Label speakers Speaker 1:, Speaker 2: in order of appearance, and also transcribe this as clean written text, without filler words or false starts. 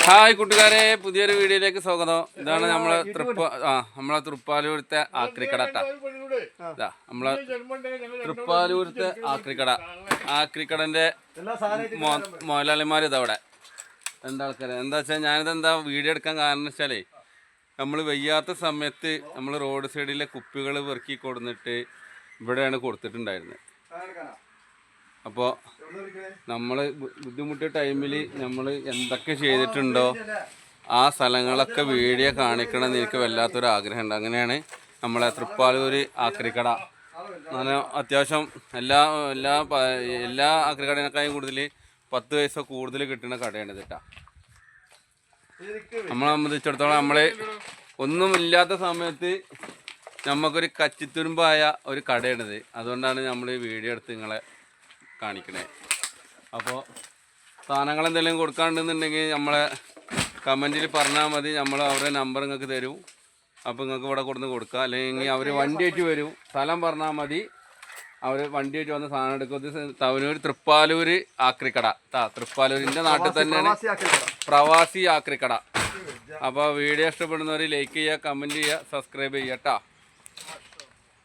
Speaker 1: Hi കൂട്ടുകാരെ, പുതിയൊരു വീഡിയോയിലേക്ക് സ്വാഗതം. ഇതാണ് നമ്മളെ തൃപ്പാലൂരത്തെ ആക്രിക്കട. നമ്മളെ തൃപ്പാലൂരത്തെ ആക്രിക്കടന്റെ മുതലാളിമാർ ഇതവിടെ രണ്ടാൾക്കാര്. എന്താ വെച്ചാൽ ഞാനിതെന്താ വീഡിയോ എടുക്കാൻ കാരണം വെച്ചാലേ, നമ്മൾ വയ്യാത്ത സമയത്ത് നമ്മൾ റോഡ് സൈഡിലെ കുപ്പികൾ പെറുക്കി കൊടുന്നിട്ട് ഇവിടെയാണ് കൊടുത്തിട്ടുണ്ടായിരുന്നത്. അപ്പോൾ നമ്മൾ ബുദ്ധിമുട്ടിയ ടൈമിൽ നമ്മൾ എന്തൊക്കെ ചെയ്തിട്ടുണ്ടോ ആ സ്ഥലങ്ങളൊക്കെ വീഡിയോ കാണിക്കണമെന്ന് എനിക്ക് വല്ലാത്തൊരു ആഗ്രഹമുണ്ട്. അങ്ങനെയാണ് നമ്മളെ തൃപ്പാലൂർ ആക്രിക്കട. നല്ല അത്യാവശ്യം എല്ലാ ആക്രിക്കടേനേക്കാളും കൂടുതൽ 10 പൈസ കൂടുതൽ കിട്ടുന്ന കടയാണ് കേട്ടോ. നമ്മളെ സംബന്ധിച്ചിടത്തോളം നമ്മൾ ഒന്നുമില്ലാത്ത സമയത്ത് നമുക്കൊരു കച്ചിത്തുരുമ്പായ ഒരു കടയാണിത്. അതുകൊണ്ടാണ് നമ്മൾ ഈ വീഡിയോ എടുത്ത് നിങ്ങളെ കാണിക്കണേ. അപ്പോൾ സാധനങ്ങൾ എന്തെങ്കിലും കൊടുക്കാണ്ടെന്നുണ്ടെങ്കിൽ നമ്മളെ കമൻറ്റിൽ പറഞ്ഞാൽ മതി. നമ്മൾ അവരുടെ നമ്പർ നിങ്ങൾക്ക് തരും. അപ്പോൾ നിങ്ങൾക്ക് ഇവിടെ കൊടുന്ന് കൊടുക്കുക. അല്ലെങ്കിൽ അവർ വണ്ടിയായിട്ട് വരും. സ്ഥലം പറഞ്ഞാൽ മതി, അവർ വണ്ടിയായിട്ട് വന്ന് സാധനം എടുക്കും. തവനൂർ തൃപ്പാലൂർ ആക്രിക്കട. തൃപ്പാലൂരിൻ്റെ നാട്ടിൽ തന്നെയാണ് പ്രവാസി ആക്രിക്കട. അപ്പോൾ വീഡിയോ ഇഷ്ടപ്പെടുന്നവർ ലൈക്ക് ചെയ്യുക, കമൻറ്റ് ചെയ്യുക, സബ്സ്ക്രൈബ് ചെയ്യുക കേട്ടോ.